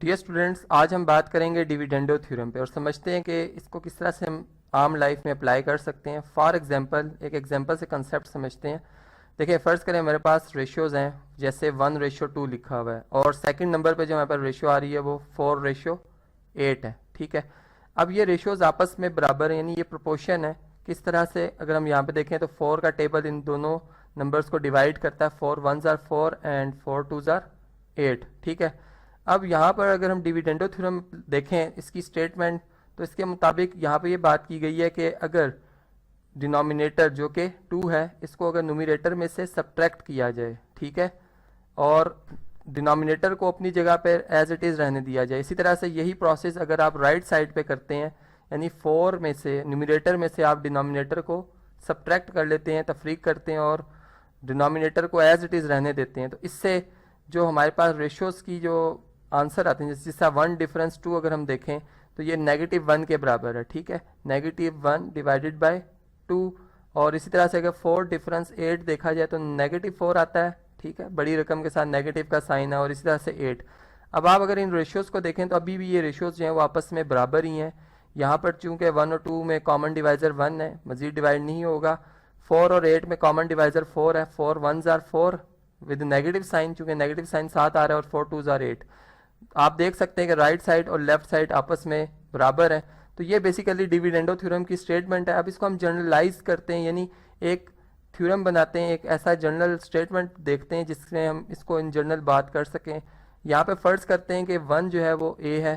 Dear students, आज हम बात करेंगे डिविडेंडो थ्योरम पे और समझते हैं कि इसको किस तरह से हम आम लाइफ में अप्लाई कर सकते हैं। फॉर एग्जांपल, एक एग्जांपल से कंसेप्ट समझते हैं। देखिए, फ़र्ज़ करें हमारे पास रेशियोज़ हैं, जैसे 1:2 लिखा हुआ है और सेकंड नंबर पे जो हमारे पास रेशियो आ रही है वो 4:8 है। ठीक है, अब ये रेशियोज़ आपस में बराबर हैं, यानी ये प्रोपोर्शन है। किस तरह से, अगर हम यहाँ पे देखें तो 4 का टेबल इन दोनों नंबर्स को डिवाइड करता है। 4 1s are 4 and 4 2s are 8। ठीक है, अब यहाँ पर अगर हम डिविडेंडो थ्योरम देखें इसकी स्टेटमेंट, तो इसके मुताबिक यहाँ पे ये बात की गई है कि अगर डिनोमिनेटर जो कि 2 है, इसको अगर न्यूमरेटर में से सब्ट्रैक्ट किया जाए, ठीक है, और डिनोमिनेटर को अपनी जगह पर एज इट इज़ रहने दिया जाए। इसी तरह से यही प्रोसेस अगर आप राइट साइड पे करते हैं, यानी 4 में से, न्यूमरेटर में से आप डिनोमिनेटर को सब्ट्रैक्ट कर लेते हैं, तफरीक करते हैं और डिनोमिनेटर को एज इट इज़ रहने देते हैं, तो इससे जो हमारे पास रेशियोज़ की जो आंसर आते हैं, जैसे 1:2 अगर हम देखें तो ये -1 के बराबर है। ठीक है, -1 डिवाइडेड बाय 2। और इसी तरह से अगर 4:8 देखा जाए तो -4 आता है। ठीक है, बड़ी रकम के साथ नेगेटिव का साइन है, और इसी तरह से 8। अब आप अगर इन रेशियोज़ को देखें तो अभी भी ये रेशियोज़ जो हैं वो आपस में बराबर ही हैं। यहाँ पर चूंकि 1 और 2 में कॉमन डिवाइज़र 1 है, मज़ीद डिवाइड नहीं होगा। 4 और 8 में कॉमन डिवाइज़र 4 है। 4 1s are 4 with negative sign, चूंकि नेगेटिव साइन साथ आ रहा है, और 4 2s are 8। आप देख सकते हैं कि राइट साइड और लेफ्ट साइड आपस में बराबर है। तो ये बेसिकली डिविडेंडो थ्योरम की स्टेटमेंट है। अब इसको हम जनरलाइज करते हैं, यानी एक थ्योरम बनाते हैं, एक ऐसा जनरल स्टेटमेंट देखते हैं जिससे हम इसको इन जनरल बात कर सकें। यहाँ पे फ़र्ज़ करते हैं कि 1 जो है वो ए है,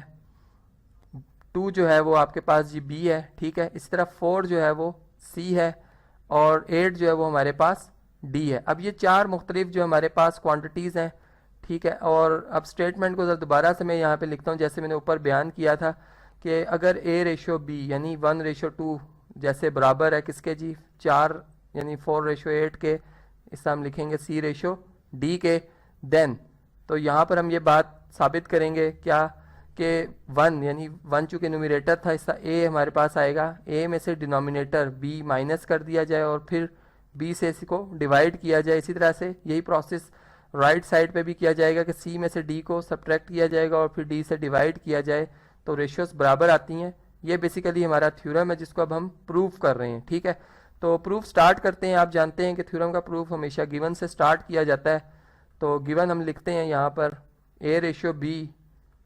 2 जो है वो आपके पास जी बी है। ठीक है, इस तरह 4 जो है वो सी है, और 8 जो है वो हमारे पास डी है। अब ये 4 मुख्तलिफ जो हमारे पास क्वांटिटीज़ हैं। ठीक है, और अब स्टेटमेंट को दोबारा से मैं यहाँ पे लिखता हूँ, जैसे मैंने ऊपर बयान किया था कि अगर A/B यानी 1:2 जैसे बराबर है किसके जी, 4 यानी 4:8 के, इससे हम लिखेंगे C/D के, देन तो यहाँ पर हम ये बात साबित करेंगे क्या कि 1 यानी 1 चूँकि न्यूमरेटर था, इसका A हमारे पास आएगा। A में से डिनोमिनेटर B माइनस कर दिया जाए और फिर B से इसको डिवाइड किया जाए। इसी तरह से यही प्रोसेस राइट साइड पे भी किया जाएगा कि C में से D को सब्ट्रैक्ट किया जाएगा और फिर D से डिवाइड किया जाए, तो रेशियोज़ बराबर आती हैं। ये बेसिकली हमारा थ्योरम है जिसको अब हम प्रूफ कर रहे हैं। ठीक है, तो प्रूफ स्टार्ट करते हैं। आप जानते हैं कि थ्योरम का प्रूफ हमेशा गिवन से स्टार्ट किया जाता है। तो गिवन हम लिखते हैं यहाँ पर A/B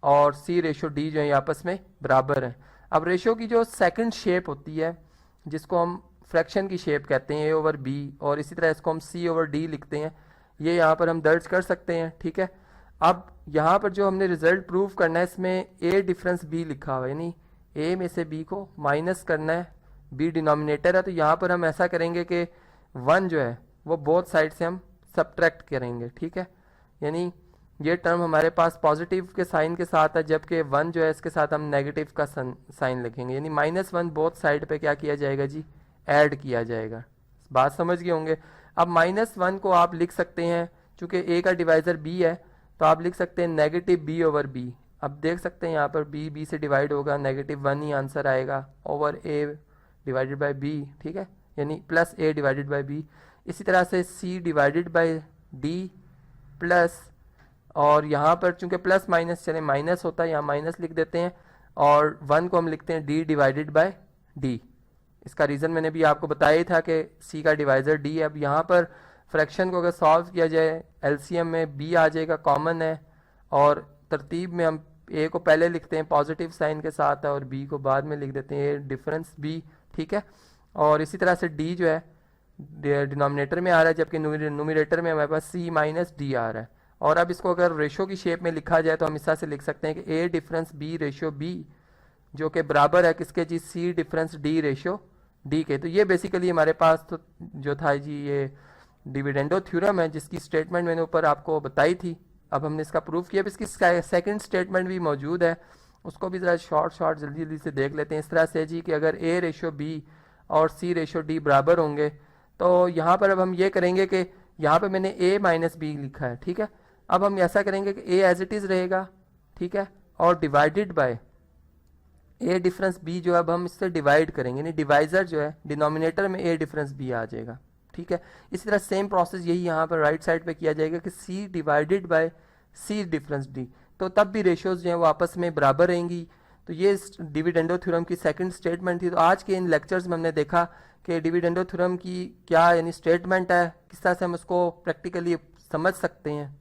और C/D जो है आपस में बराबर हैं। अब रेशियो की जो सेकंड शेप होती है, जिसको हम फ्रैक्शन की शेप कहते हैं, A/B, और इसी तरह इसको हम C/D लिखते हैं, ये यहाँ पर हम दर्ज कर सकते हैं। ठीक है, अब यहाँ पर जो हमने रिजल्ट प्रूव करना है, इसमें A डिफरेंस B लिखा हुआ है, यानी A में से B को माइनस करना है। B डिनोमिनेटर है, तो यहाँ पर हम ऐसा करेंगे कि 1 जो है वो बोथ साइड से हम सब्ट्रैक्ट करेंगे। ठीक है, यानी ये टर्म हमारे पास पॉजिटिव के साइन के साथ है, जबकि 1 जो है इसके साथ हम नेगेटिव का साइन लिखेंगे, यानी -1 बोथ साइड पे क्या किया जाएगा जी, ऐड किया जाएगा। बात समझ गए होंगे। अब -1 को आप लिख सकते हैं, चूंकि A का डिवाइज़र B है, तो आप लिख सकते हैं -B/B। अब देख सकते हैं यहाँ पर B से डिवाइड होगा, -1 ही आंसर आएगा over A divided by B। ठीक है, यानी +A डिवाइडेड बाई B। इसी तरह से C divided by D plus, और यहाँ पर चूंकि प्लस माइनस चले माइनस होता है, यहाँ माइनस लिख देते हैं, और 1 को हम लिखते हैं D डिवाइडेड बाई D। इसका रीज़न मैंने भी आपको बताया ही था कि C का डिवाइज़र D है। अब यहाँ पर फ्रैक्शन को अगर सॉल्व किया जाए, एलसीएम में B आ जाएगा, कॉमन है, और तरतीब में हम A को पहले लिखते हैं पॉजिटिव साइन के साथ है, और B को बाद में लिख देते हैं A डिफरेंस B। ठीक है, और इसी तरह से D जो है डिनोमिनेटर में आ रहा है, जबकि न्यूमरेटर में हमारे पास C-D आ रहा है। और अब इसको अगर रेशो की शेप में लिखा जाए तो हम इस तरह से लिख सकते हैं कि A डिफरेंस B/B जो कि बराबर है किसके जी, C डिफरेंस D/D के। तो ये बेसिकली हमारे पास तो जो था जी ये डिविडेंडो थ्योरम है, जिसकी स्टेटमेंट मैंने ऊपर आपको बताई थी। अब हमने इसका प्रूफ किया। अब इसकी सेकंड स्टेटमेंट भी मौजूद है, उसको भी ज़रा शॉर्ट जल्दी जल्दी से देख लेते हैं। इस तरह से जी कि अगर A/B और C/D बराबर होंगे, तो यहाँ पर अब हम ये करेंगे कि यहाँ पर मैंने A-B लिखा है। ठीक है, अब हम ऐसा करेंगे कि A एज इट इज़ रहेगा, ठीक है, और divided by A difference B जो अब हम इससे डिवाइड करेंगे, यानी डिवाइज़र जो है डिनोमिनेटर में A डिफरेंस B आ जाएगा। ठीक है, इसी तरह सेम प्रोसेस यही यहाँ पर राइट साइड पे किया जाएगा कि C divided by C difference D। तो तब भी रेशियोज जो हैं वो आपस में बराबर रहेंगी। तो ये डिविडेंडो थ्योरम की सेकंड स्टेटमेंट थी। तो आज के इन लेक्चर्स में हमने देखा कि डिविडेंडो थ्योरम की क्या यानी स्टेटमेंट है, किस तरह से हम उसको प्रैक्टिकली समझ सकते हैं।